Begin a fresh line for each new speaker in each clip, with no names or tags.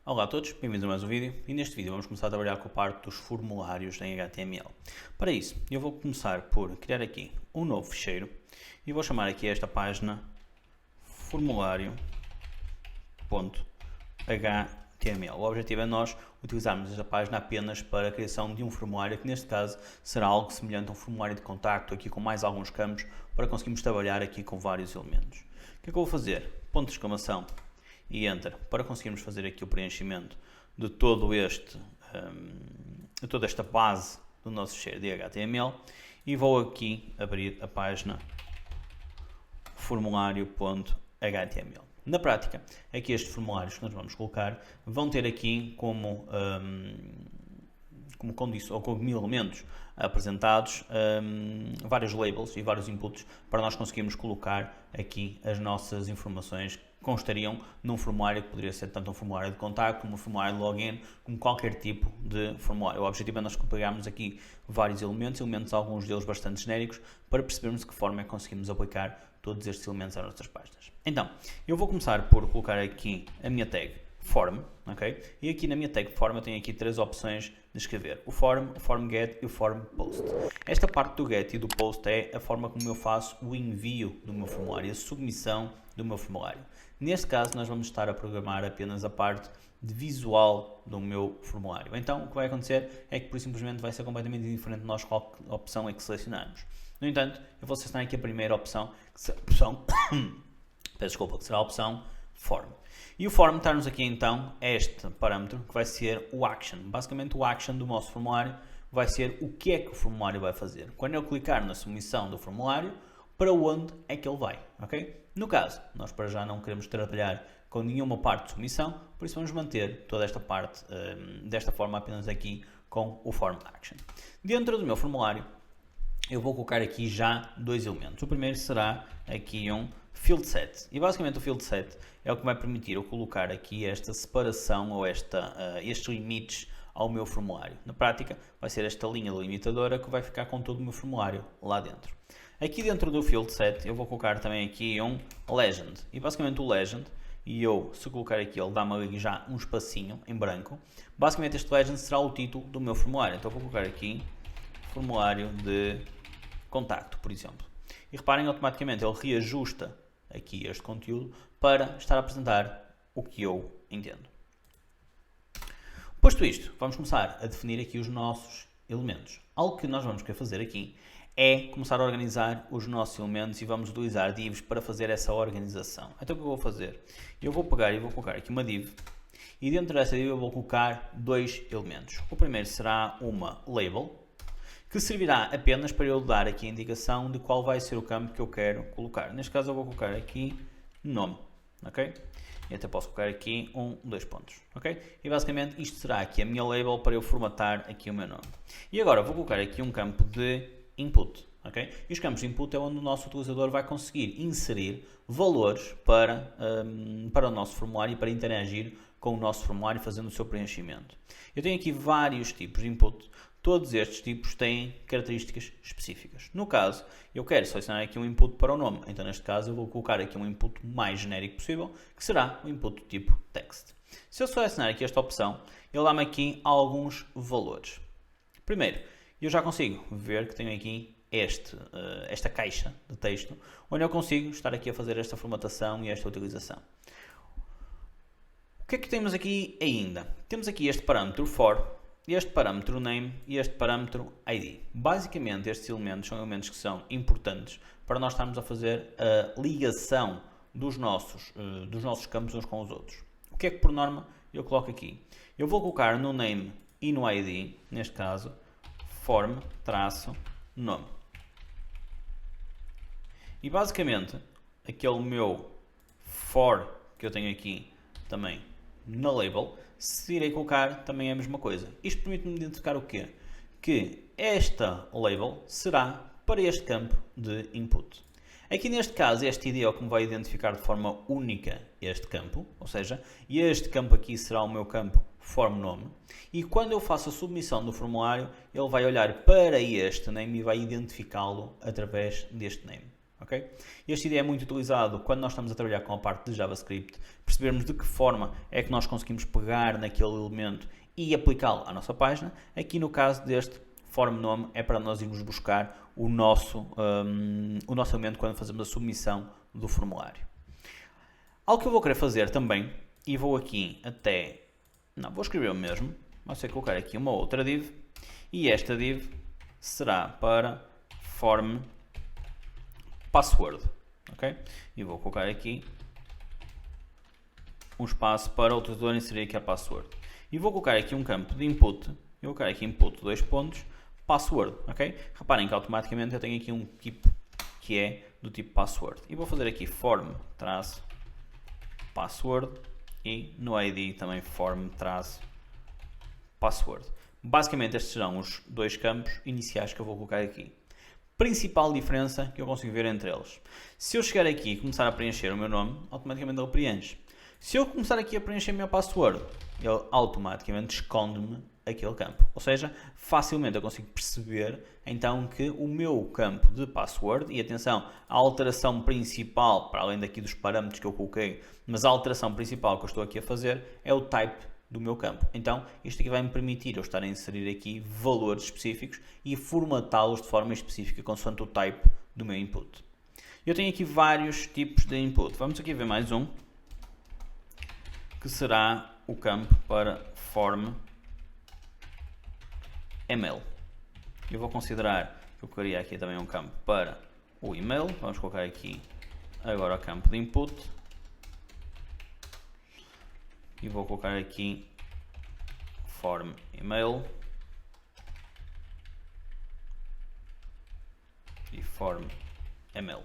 Olá a todos, bem-vindos a mais um vídeo e neste vídeo vamos começar a trabalhar com a parte dos formulários em HTML. Para isso, eu vou começar por criar aqui um novo ficheiro e vou chamar aqui esta página formulário.html. O objetivo é nós utilizarmos esta página apenas para a criação de um formulário, que neste caso será algo semelhante a um formulário de contacto, aqui com mais alguns campos, para conseguirmos trabalhar aqui com vários elementos. O que é que eu vou fazer? Ponto de exclamação e Enter, para conseguirmos fazer aqui o preenchimento de toda esta base do nosso ficheiro de HTML e vou aqui abrir a página formulário.html. Na prática, aqui estes formulários que nós vamos colocar vão ter aqui como condição, ou como elementos apresentados vários labels e vários inputs para nós conseguirmos colocar aqui as nossas informações que constariam num formulário que poderia ser tanto um formulário de contacto, como um formulário de login, como qualquer tipo de formulário. O objetivo é nós pegarmos aqui vários elementos, alguns deles bastante genéricos, para percebermos de que forma é que conseguimos aplicar todos estes elementos às nossas páginas. Então, eu vou começar por colocar aqui a minha tag form, ok? E aqui na minha tag form eu tenho aqui três opções de escrever: o form get e o form post. Esta parte do get e do post é a forma como eu faço o envio do meu formulário, a submissão do meu formulário. Neste caso, nós vamos estar a programar apenas a parte de visual do meu formulário. Então, o que vai acontecer é que, por simplesmente, vai ser completamente diferente de nós qual opção é que selecionarmos. No entanto, eu vou selecionar aqui a primeira opção, que será a opção form. E o form traz-nos aqui então este parâmetro que vai ser o action. Basicamente, o action do nosso formulário vai ser o que é que o formulário vai fazer. Quando eu clicar na submissão do formulário, para onde é que ele vai, ok? No caso, nós para já não queremos trabalhar com nenhuma parte de submissão, por isso vamos manter toda esta parte desta forma apenas aqui com o form action. Dentro do meu formulário, eu vou colocar aqui já dois elementos. O primeiro será aqui um field set. E basicamente o field set é o que vai permitir eu colocar aqui esta separação ou estes limites ao meu formulário. Na prática, vai ser esta linha delimitadora que vai ficar com todo o meu formulário lá dentro. Aqui dentro do field set eu vou colocar também aqui um legend. E basicamente o legend, e eu, se colocar aqui, ele dá-me ali já um espacinho em branco. Basicamente este legend será o título do meu formulário. Então eu vou colocar aqui formulário de contacto, por exemplo. E reparem, automaticamente ele reajusta aqui este conteúdo para estar a apresentar o que eu entendo. Posto isto, vamos começar a definir aqui os nossos elementos. Algo que nós vamos querer fazer aqui é começar a organizar os nossos elementos e vamos utilizar divs para fazer essa organização. Então o que eu vou fazer? Eu vou pegar e vou colocar aqui uma div e dentro dessa div eu vou colocar dois elementos. O primeiro será uma label, que servirá apenas para eu dar aqui a indicação de qual vai ser o campo que eu quero colocar. Neste caso eu vou colocar aqui nome, ok? E até posso colocar aqui dois pontos, ok? E basicamente isto será aqui a minha label para eu formatar aqui o meu nome. E agora vou colocar aqui um campo de input, ok? E os campos de input é onde o nosso utilizador vai conseguir inserir valores para o nosso formulário e para interagir com o nosso formulário fazendo o seu preenchimento. Eu tenho aqui vários tipos de input. Todos estes tipos têm características específicas. No caso, eu quero selecionar aqui um input para o nome. Então, neste caso, eu vou colocar aqui um input mais genérico possível, que será o input do tipo text. Se eu selecionar aqui esta opção, ele dá-me aqui alguns valores. Primeiro, eu já consigo ver que tenho aqui esta caixa de texto, onde eu consigo estar aqui a fazer esta formatação e esta utilização. O que é que temos aqui ainda? Temos aqui este parâmetro for, este parâmetro name e este parâmetro id. Basicamente, estes elementos são elementos que são importantes para nós estarmos a fazer a ligação dos nossos campos uns com os outros. O que é que, por norma, eu coloco aqui? Eu vou colocar no name e no id, neste caso, form-nome. E basicamente, aquele meu for que eu tenho aqui também na label, se irei colocar também a mesma coisa. Isto permite-me identificar o quê? Que esta label será para este campo de input. Aqui neste caso, este ID é o que me vai identificar de forma única este campo, ou seja, este campo aqui será o meu campo form-nome, e quando eu faço a submissão do formulário, ele vai olhar para este name e vai identificá-lo através deste name. Okay? Este IDE é muito utilizado quando nós estamos a trabalhar com a parte de JavaScript, percebermos de que forma é que nós conseguimos pegar naquele elemento e aplicá-lo à nossa página. Aqui no caso deste form nome é para nós irmos buscar o nosso elemento quando fazemos a submissão do formulário. Algo que eu vou querer fazer também, e vou aqui até, não, vou escrever o mesmo, vou colocar aqui uma outra div, e esta div será para form password, ok? E vou colocar aqui um espaço para o utilizador inserir aqui a password. E vou colocar aqui um campo de input, eu vou colocar aqui input 2 pontos, password, ok? Reparem que automaticamente eu tenho aqui um tipo que é do tipo password. E vou fazer aqui form traço password e no ID também form traço password. Basicamente estes serão os dois campos iniciais que eu vou colocar aqui. Principal diferença que eu consigo ver entre eles. Se eu chegar aqui e começar a preencher o meu nome, automaticamente ele preenche. Se eu começar aqui a preencher a minha password, ele automaticamente esconde-me aquele campo. Ou seja, facilmente eu consigo perceber então que o meu campo de password, e atenção, a alteração principal, para além daqui dos parâmetros que eu coloquei, mas a alteração principal que eu estou aqui a fazer é o type do meu campo. Então, isto aqui vai me permitir eu estar a inserir aqui valores específicos e formatá-los de forma específica consoante o type do meu input. Eu tenho aqui vários tipos de input. Vamos aqui ver mais um, que será o campo para form email. Eu vou considerar que eu queria aqui também um campo para o email. Vamos colocar aqui agora o campo de input. E vou colocar aqui form email e form email.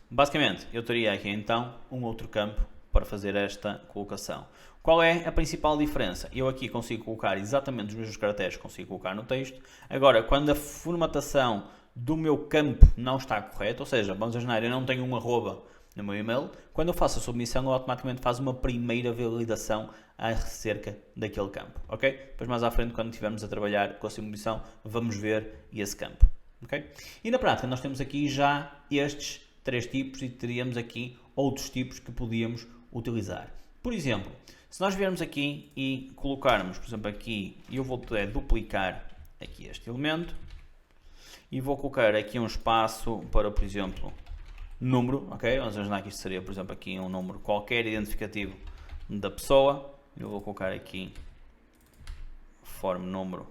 Basicamente, eu teria aqui então um outro campo para fazer esta colocação. Qual é a principal diferença? Eu aqui consigo colocar exatamente os mesmos caracteres que consigo colocar no texto. Agora, quando a formatação do meu campo não está correta, ou seja, vamos imaginar, eu não tenho um arroba no meu e-mail, quando eu faço a submissão, ele automaticamente faz uma primeira validação acerca daquele campo, ok? Depois mais à frente, quando estivermos a trabalhar com a submissão, vamos ver esse campo, ok? E na prática, nós temos aqui já estes três tipos e teríamos aqui outros tipos que podíamos utilizar. Por exemplo, se nós viermos aqui e colocarmos, por exemplo, aqui, eu vou duplicar aqui este elemento e vou colocar aqui um espaço para, por exemplo, número, ok? Vamos imaginar que isto seria, por exemplo, aqui um número qualquer identificativo da pessoa. Eu vou colocar aqui form número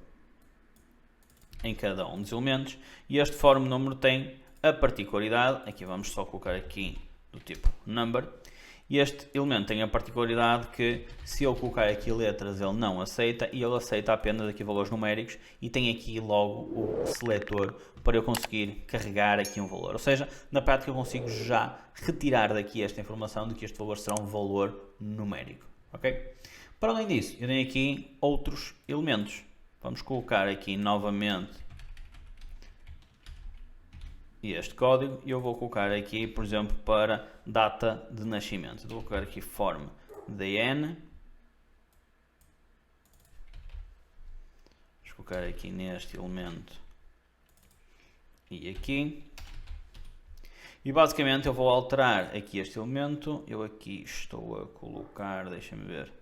em cada um dos elementos e este form número tem a particularidade, aqui vamos só colocar aqui do tipo number, e este elemento tem a particularidade que se eu colocar aqui letras ele não aceita e ele aceita apenas aqui valores numéricos e tem aqui logo o seletor para eu conseguir carregar aqui um valor. Ou seja, na prática eu consigo já retirar daqui esta informação de que este valor será um valor numérico. Ok? Para além disso, eu tenho aqui outros elementos. Vamos colocar aqui novamente este código e eu vou colocar aqui, por exemplo, para data de nascimento. Eu vou colocar aqui form DN. Vou colocar aqui neste elemento e aqui. E basicamente eu vou alterar aqui este elemento. Eu aqui estou a colocar, deixa-me ver.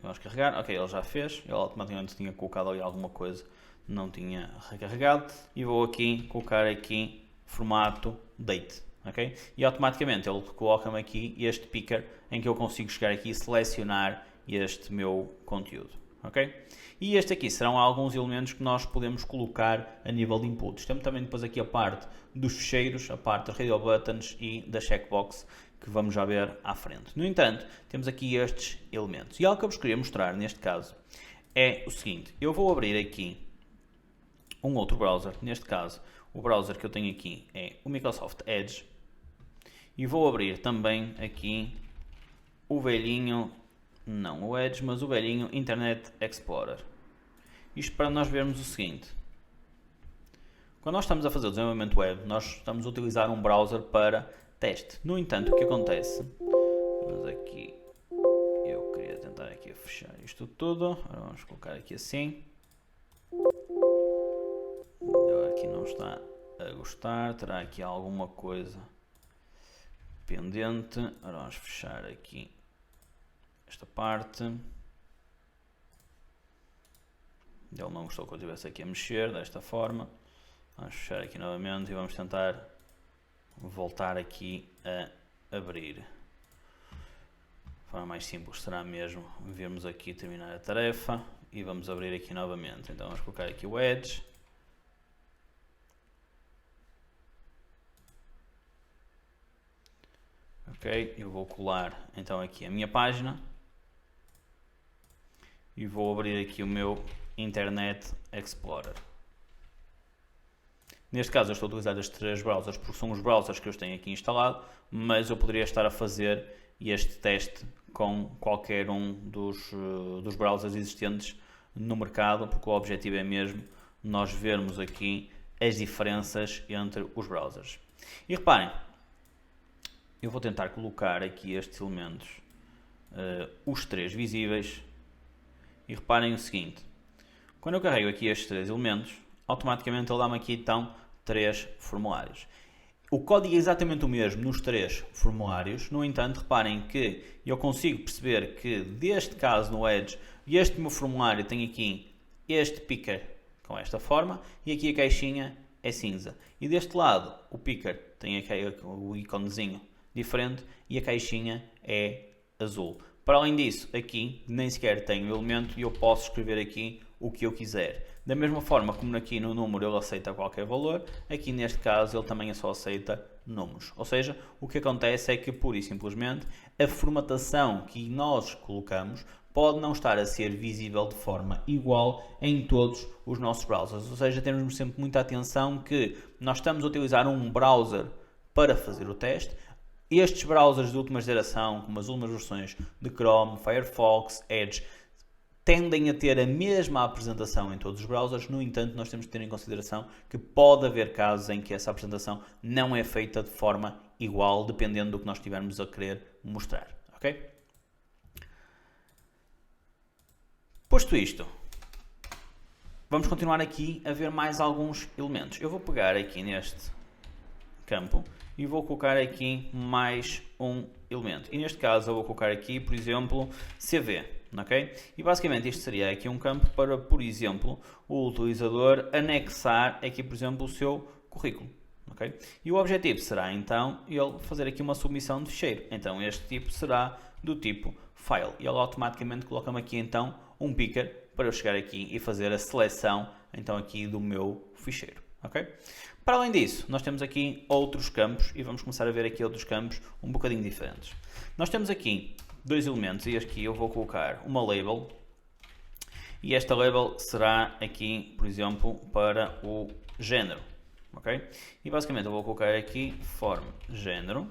Vamos carregar. Ok, ele já fez. Ele automaticamente tinha colocado ali alguma coisa, não tinha recarregado. E vou aqui colocar aqui formato date. Okay? E automaticamente ele coloca-me aqui este picker em que eu consigo chegar aqui e selecionar este meu conteúdo. Okay? E este aqui serão alguns elementos que nós podemos colocar a nível de inputs. Temos também depois aqui a parte dos ficheiros, a parte dos radio buttons e da checkbox, que vamos já ver à frente. No entanto, temos aqui estes elementos. E algo que eu vos queria mostrar neste caso é o seguinte. Eu vou abrir aqui um outro browser. Neste caso, o browser que eu tenho aqui é o Microsoft Edge. E vou abrir também aqui o velhinho, não o Edge, mas o velhinho Internet Explorer. Isto para nós vermos o seguinte. Quando nós estamos a fazer o desenvolvimento web, nós estamos a utilizar um browser para teste. No entanto, o que acontece? Vamos aqui, eu queria tentar aqui fechar isto tudo. Agora vamos colocar aqui assim. Aqui não está a gostar. Terá aqui alguma coisa pendente. Agora vamos fechar aqui esta parte. Ele não gostou que eu estivesse aqui a mexer desta forma. Vamos fechar aqui novamente e vamos tentar voltar aqui a abrir. A forma mais simples será mesmo vermos aqui terminar a tarefa e vamos abrir aqui novamente. Então vamos colocar aqui o Edge. Ok, eu vou colar então aqui a minha página e vou abrir aqui o meu Internet Explorer. Neste caso eu estou a utilizar estes 3 browsers porque são os browsers que eu tenho aqui instalado, mas eu poderia estar a fazer este teste com qualquer um dos browsers existentes no mercado, porque o objetivo é mesmo nós vermos aqui as diferenças entre os browsers. E reparem, eu vou tentar colocar aqui estes elementos, os 3 visíveis, e reparem o seguinte: quando eu carrego aqui estes 3 elementos, automaticamente ele dá-me aqui então 3 formulários. O código é exatamente o mesmo nos 3 formulários, no entanto, reparem que eu consigo perceber que, deste caso no Edge, este meu formulário tem aqui este picker com esta forma e aqui a caixinha é cinza. E deste lado, o picker tem aqui o íconezinho diferente e a caixinha é azul. Para além disso, aqui nem sequer tenho o elemento e eu posso escrever aqui o que eu quiser. Da mesma forma como aqui no número ele aceita qualquer valor, aqui neste caso ele também só aceita números. Ou seja, o que acontece é que pura e simplesmente a formatação que nós colocamos pode não estar a ser visível de forma igual em todos os nossos browsers. Ou seja, temos sempre muita atenção que nós estamos a utilizar um browser para fazer o teste. Estes browsers de última geração, como as últimas versões de Chrome, Firefox, Edge, tendem a ter a mesma apresentação em todos os browsers. No entanto, nós temos que ter em consideração que pode haver casos em que essa apresentação não é feita de forma igual, dependendo do que nós estivermos a querer mostrar. Ok? Posto isto, vamos continuar aqui a ver mais alguns elementos. Eu vou pegar aqui neste campo e vou colocar aqui mais um elemento. E neste caso eu vou colocar aqui, por exemplo, CV. Okay? E basicamente isto seria aqui um campo para, por exemplo, o utilizador anexar aqui, por exemplo, o seu currículo. Okay? E o objetivo será então ele fazer aqui uma submissão de ficheiro. Então este tipo será do tipo file. E ele automaticamente coloca-me aqui então um picker para eu chegar aqui e fazer a seleção então aqui do meu ficheiro. Okay? Para além disso, nós temos aqui outros campos e vamos começar a ver aqui outros campos um bocadinho diferentes. Nós temos aqui 2 elementos e aqui eu vou colocar uma label e esta label será aqui, por exemplo, para o género. Okay? E basicamente eu vou colocar aqui form género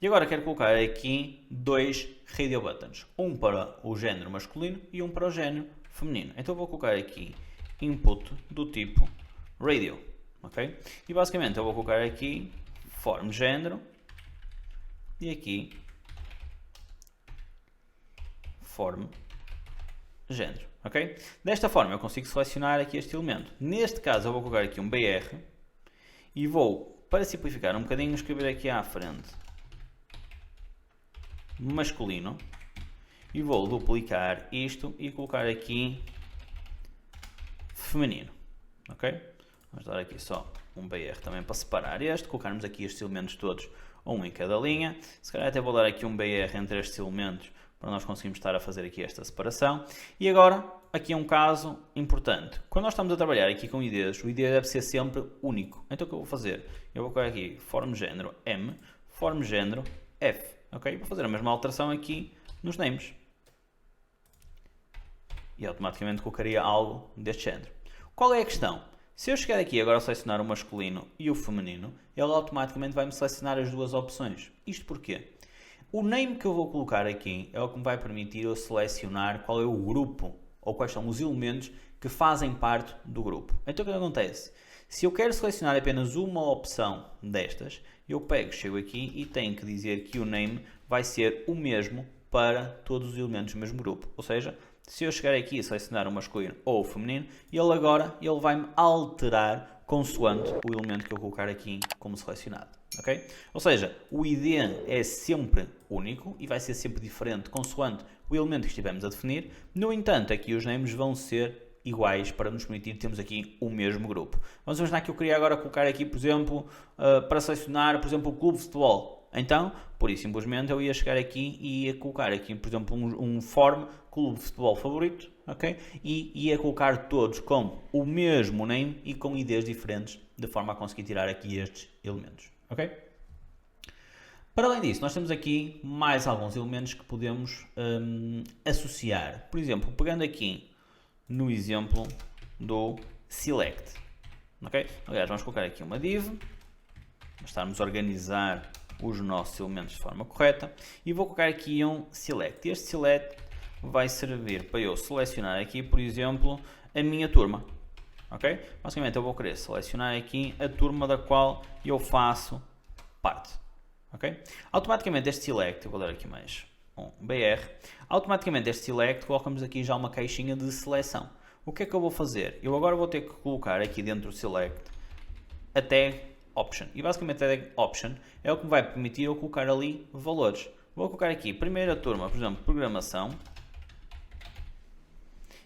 e agora quero colocar aqui 2 radio buttons, um para o género masculino e um para o género feminino. Então eu vou colocar aqui input do tipo radio, ok? E basicamente eu vou colocar aqui form género e aqui form género, ok? Desta forma eu consigo selecionar aqui este elemento. Neste caso eu vou colocar aqui um BR e vou, para simplificar um bocadinho, escrever aqui à frente masculino e vou duplicar isto e colocar aqui feminino, ok? Vamos dar aqui só um BR também para separar este, colocarmos aqui estes elementos todos, um em cada linha. Se calhar até vou dar aqui um BR entre estes elementos para nós conseguirmos estar a fazer aqui esta separação. E agora, aqui é um caso importante. Quando nós estamos a trabalhar aqui com IDs, o ID deve ser sempre único. Então o que eu vou fazer? Eu vou colocar aqui form género M, form género F, ok? Vou fazer a mesma alteração aqui nos names. E automaticamente colocaria algo deste género. Qual é a questão? Se eu chegar aqui agora a selecionar o masculino e o feminino, ele automaticamente vai-me selecionar as duas opções. Isto porquê? O name que eu vou colocar aqui é o que me vai permitir eu selecionar qual é o grupo ou quais são os elementos que fazem parte do grupo. Então o que acontece? Se eu quero selecionar apenas uma opção destas, eu pego, chego aqui e tenho que dizer que o name vai ser o mesmo para todos os elementos do mesmo grupo. Ou seja, se eu chegar aqui e selecionar o masculino ou o feminino, ele agora vai-me alterar consoante o elemento que eu colocar aqui como selecionado. Okay? Ou seja, o ID é sempre único e vai ser sempre diferente consoante o elemento que estivermos a definir. No entanto, aqui os names vão ser iguais para nos permitir termos aqui o mesmo grupo. Vamos imaginar que eu queria agora colocar aqui, por exemplo, para selecionar, por exemplo, o clube de futebol. Então, por isso simplesmente eu ia chegar aqui e ia colocar aqui, por exemplo, um form clube de futebol favorito, ok? E ia colocar todos com o mesmo name e com IDs diferentes, de forma a conseguir tirar aqui estes elementos, ok? Para além disso, nós temos aqui mais alguns elementos que podemos associar. Por exemplo, pegando aqui no exemplo do select, ok? Aliás, vamos colocar aqui uma div, para estarmos a organizar os nossos elementos de forma correta, e vou colocar aqui um select. Este select vai servir para eu selecionar aqui, por exemplo, a minha turma, ok? Basicamente eu vou querer selecionar aqui a turma da qual eu faço parte, ok? Automaticamente este select, eu vou dar aqui mais um BR, automaticamente este select colocamos aqui já uma caixinha de seleção. O que é que eu vou fazer? Eu agora vou ter que colocar aqui dentro do select a tag option. E basicamente a tag option é o que me vai permitir eu colocar ali valores. Vou colocar aqui primeira turma, por exemplo, programação.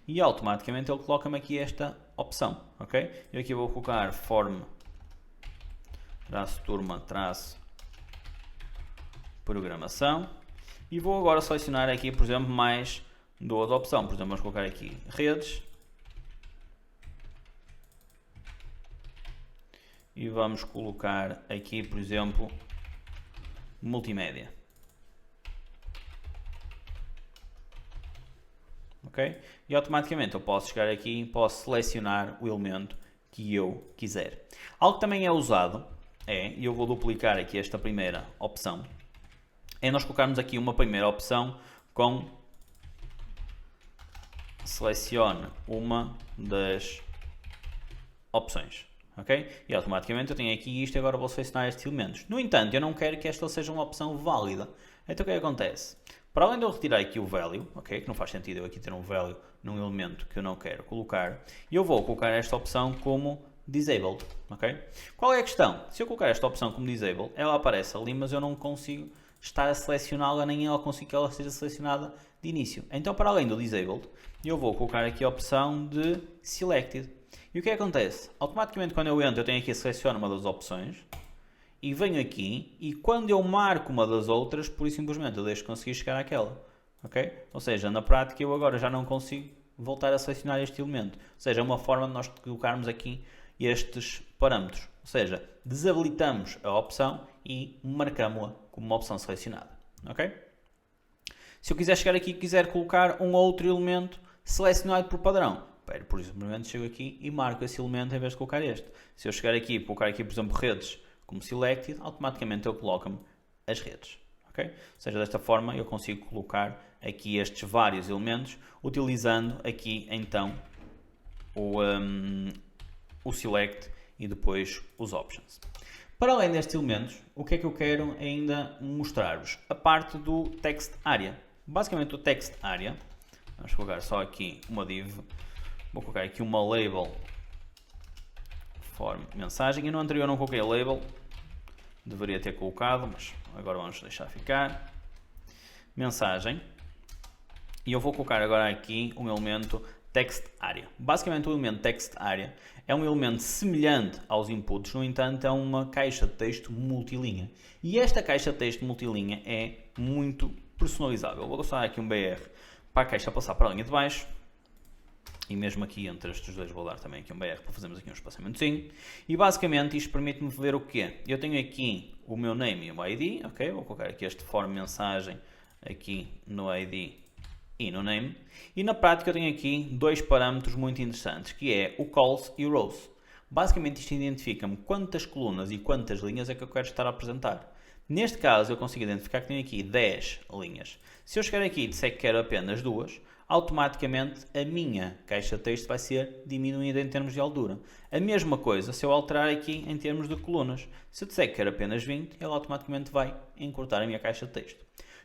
E automaticamente ele coloca-me aqui esta opção, ok? Eu aqui vou colocar form turma programação. E vou agora selecionar aqui, por exemplo, mais duas opções. Por exemplo, vamos colocar aqui redes. E vamos colocar aqui, por exemplo, multimédia. Ok? E automaticamente eu posso chegar aqui e posso selecionar o elemento que eu quiser. Algo que também é usado e eu vou duplicar aqui esta primeira opção, é nós colocarmos aqui uma primeira opção com selecione uma das opções. Okay? E automaticamente eu tenho aqui isto e agora vou selecionar estes elementos. No entanto, eu não quero que esta seja uma opção válida. Então o que acontece? Para além de eu retirar aqui o value, okay? Que não faz sentido eu aqui ter um value num elemento que eu não quero colocar, eu vou colocar esta opção como disabled. Okay? Qual é a questão? Se eu colocar esta opção como disabled, ela aparece ali, mas eu não consigo estar a selecioná-la, nem ela consigo que ela seja selecionada de início. Então, para além do disabled, eu vou colocar aqui a opção de selected. E o que acontece? Automaticamente quando eu entro, eu tenho aqui a selecionar uma das opções e venho aqui e quando eu marco uma das outras, por simplesmente eu deixo de conseguir chegar àquela. Okay? Ou seja, na prática eu agora já não consigo voltar a selecionar este elemento. Ou seja, é uma forma de nós colocarmos aqui estes parâmetros. Ou seja, desabilitamos a opção e marcamos-la como uma opção selecionada. Okay? Se eu quiser chegar aqui e quiser colocar um outro elemento selecionado por padrão, por exemplo, chego aqui e marco esse elemento em vez de colocar este. Se eu chegar aqui e colocar aqui, por exemplo, redes como selected, automaticamente ele coloca-me as redes. Okay? Ou seja, desta forma eu consigo colocar aqui estes vários elementos, utilizando aqui então o select e depois os options. Para além destes elementos, o que é que eu quero ainda mostrar-vos? A parte do text area. Basicamente o text area, vamos colocar só aqui uma div. Vou colocar aqui uma label form mensagem. E no anterior não coloquei a label. Deveria ter colocado, mas agora vamos deixar ficar. Mensagem. E eu vou colocar agora aqui um elemento text area. Basicamente o elemento text area é um elemento semelhante aos inputs, no entanto é uma caixa de texto multilinha. E esta caixa de texto multilinha é muito personalizável. Vou usar aqui um BR para a caixa passar para a linha de baixo. E mesmo aqui entre estes dois vou dar também aqui um BR para fazermos aqui um espaçamentozinho. E basicamente isto permite-me ver o quê? Eu tenho aqui o meu name e o ID, ok? Vou colocar aqui este form mensagem aqui no ID e no name. E na prática eu tenho aqui dois parâmetros muito interessantes, que é o calls e o rows. Basicamente isto identifica-me quantas colunas e quantas linhas é que eu quero estar a apresentar. Neste caso eu consigo identificar que tenho aqui 10 linhas. Se eu chegar aqui e disser que quero apenas duas, automaticamente a minha caixa de texto vai ser diminuída em termos de altura. A mesma coisa se eu alterar aqui em termos de colunas. Se eu disser que quero apenas 20, ele automaticamente vai encurtar a minha caixa de texto.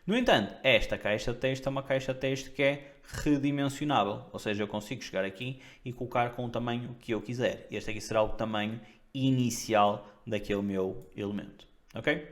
No entanto, esta caixa de texto é uma caixa de texto que é redimensionável, ou seja, eu consigo chegar aqui e colocar com o tamanho que eu quiser. Este aqui será o tamanho inicial daquele meu elemento, ok?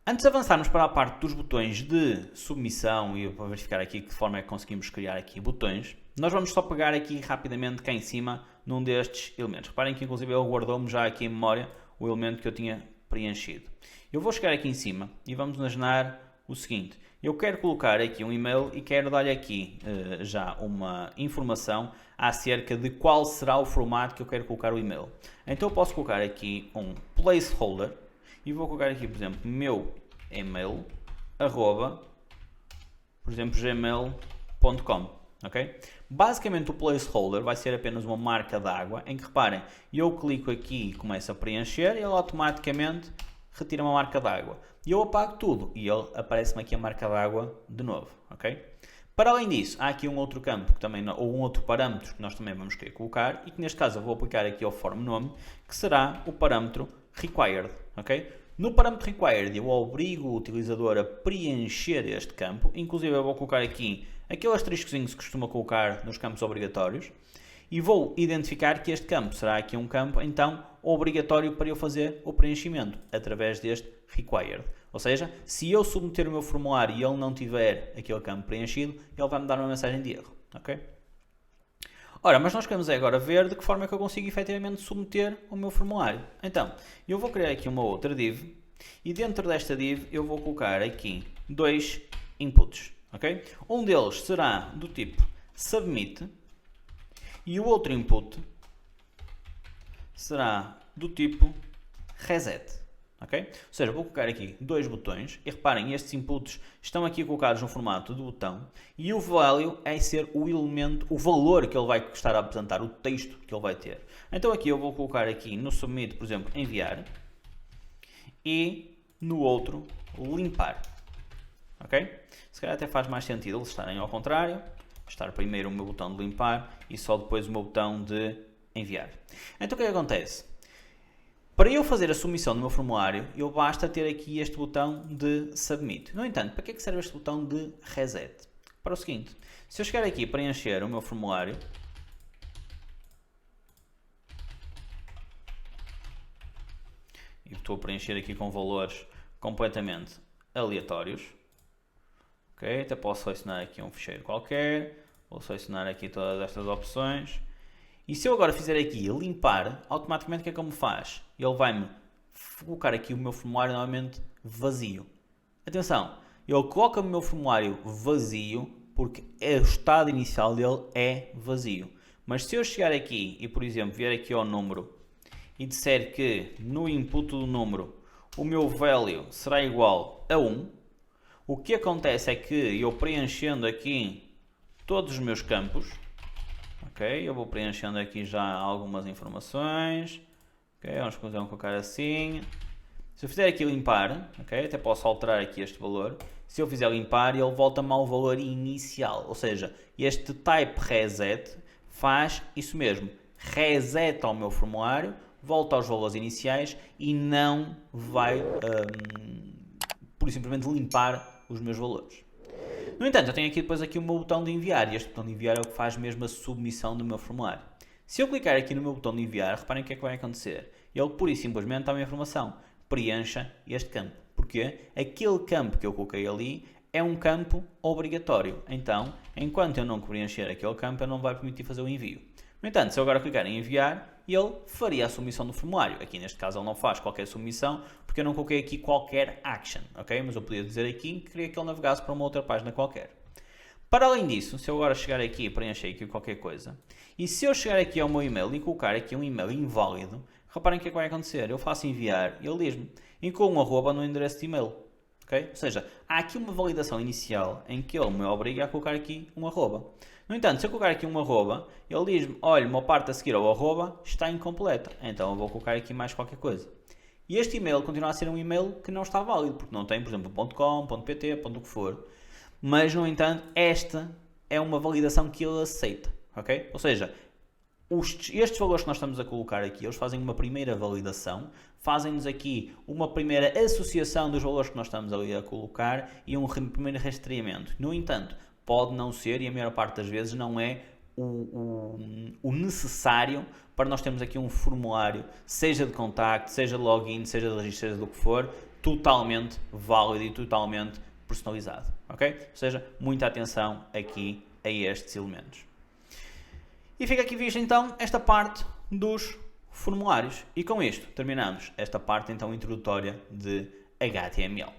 Antes de avançarmos para a parte dos botões de submissão e para verificar aqui de que forma é que conseguimos criar aqui botões, nós vamos só pegar aqui rapidamente cá em cima num destes elementos. Reparem que inclusive ele guardou-me já aqui em memória o elemento que eu tinha preenchido. Eu vou chegar aqui em cima e vamos imaginar o seguinte. Eu quero colocar aqui um e-mail e quero dar-lhe aqui já uma informação acerca de qual será o formato que eu quero colocar o e-mail. Então eu posso colocar aqui um placeholder e vou colocar aqui, por exemplo, meu e-mail, arroba, por exemplo, gmail.com. Okay? Basicamente o placeholder vai ser apenas uma marca d'água em que, reparem, eu clico aqui e começo a preencher e ele automaticamente retira uma marca d'água. E eu apago tudo e ele aparece-me aqui a marca d'água de novo. Okay? Para além disso, há aqui um outro campo, que também, ou um outro parâmetro que nós também vamos querer colocar e que neste caso eu vou aplicar aqui ao form nome, que será o parâmetro required. Okay? No parâmetro required eu obrigo o utilizador a preencher este campo, inclusive eu vou colocar aqui aquele asteriscozinho que se costuma colocar nos campos obrigatórios e vou identificar que este campo será aqui um campo então obrigatório para eu fazer o preenchimento através deste required. Ou seja, se eu submeter o meu formulário e ele não tiver aquele campo preenchido, ele vai me dar uma mensagem de erro. Okay? Ora, mas nós queremos agora ver de que forma é que eu consigo efetivamente submeter o meu formulário. Então, eu vou criar aqui uma outra div e dentro desta div eu vou colocar aqui dois inputs. Okay? Um deles será do tipo submit e o outro input será do tipo reset. Okay? Ou seja, vou colocar aqui dois botões e reparem, estes inputs estão aqui colocados no formato de botão e o value é ser o elemento, o valor que ele vai estar a apresentar, o texto que ele vai ter. Então aqui eu vou colocar aqui no submit, por exemplo, enviar e no outro limpar. Ok? Se calhar até faz mais sentido eles estarem ao contrário, estar primeiro o meu botão de limpar e só depois o meu botão de enviar. Então o que é que acontece? Para eu fazer a submissão do meu formulário, eu basta ter aqui este botão de Submit. No entanto, para que é que serve este botão de Reset? Para o seguinte, se eu chegar aqui e preencher o meu formulário, e estou a preencher aqui com valores completamente aleatórios, ok? Até posso selecionar aqui um ficheiro qualquer, vou selecionar aqui todas estas opções. E se eu agora fizer aqui limpar, automaticamente o que é que ele me faz? Ele vai-me colocar aqui o meu formulário novamente vazio. Atenção, ele coloca o meu formulário vazio porque o estado inicial dele é vazio. Mas se eu chegar aqui e, por exemplo, vier aqui ao número e disser que no input do número o meu value será igual a 1, o que acontece é que eu preenchendo aqui todos os meus campos, ok, eu vou preenchendo aqui já algumas informações, ok, vamos colocar assim. Se eu fizer aqui limpar, ok, até posso alterar aqui este valor. Se eu fizer limpar, ele volta-me ao valor inicial, ou seja, este type reset faz isso mesmo, reseta o meu formulário, volta aos valores iniciais e não vai, por simplesmente limpar os meus valores. No entanto, eu tenho aqui depois aqui o meu botão de enviar e este botão de enviar é o que faz mesmo a submissão do meu formulário. Se eu clicar aqui no meu botão de enviar, reparem o que é que vai acontecer. Ele pura e simplesmente dá-me a informação. Preencha este campo. Porque aquele campo que eu coloquei ali é um campo obrigatório. Então, enquanto eu não preencher aquele campo, ele não vai permitir fazer o envio. No entanto, se eu agora clicar em enviar, ele faria a submissão do formulário. Aqui neste caso ele não faz qualquer submissão, porque eu não coloquei aqui qualquer action, ok? Mas eu podia dizer aqui que queria que ele navegasse para uma outra página qualquer. Para além disso, se eu agora chegar aqui e preencher aqui qualquer coisa, e se eu chegar aqui ao meu e-mail e colocar aqui um e-mail inválido, reparem o que é que vai acontecer. Eu faço enviar e ele diz-me, inclui um arroba no endereço de e-mail. Okay? Ou seja, há aqui uma validação inicial em que ele me obriga a colocar aqui um arroba. No entanto, se eu colocar aqui um arroba, ele diz-me, olha, uma parte a seguir ao arroba está incompleta. Então eu vou colocar aqui mais qualquer coisa. E este e-mail continua a ser um e-mail que não está válido, porque não tem, por exemplo, .com, .pt, o que for. Mas, no entanto, esta é uma validação que ele aceita. Okay? Ou seja, estes valores que nós estamos a colocar aqui, eles fazem uma primeira validação, fazem-nos aqui uma primeira associação dos valores que nós estamos ali a colocar e um primeiro rastreamento. No entanto, pode não ser, e a maior parte das vezes não é o necessário para nós termos aqui um formulário, seja de contacto, seja de login, seja de registro, seja do que for, totalmente válido e totalmente personalizado, ok? Ou seja, muita atenção aqui a estes elementos. E fica aqui vista então esta parte dos formulários. E com isto terminamos esta parte então introdutória de HTML.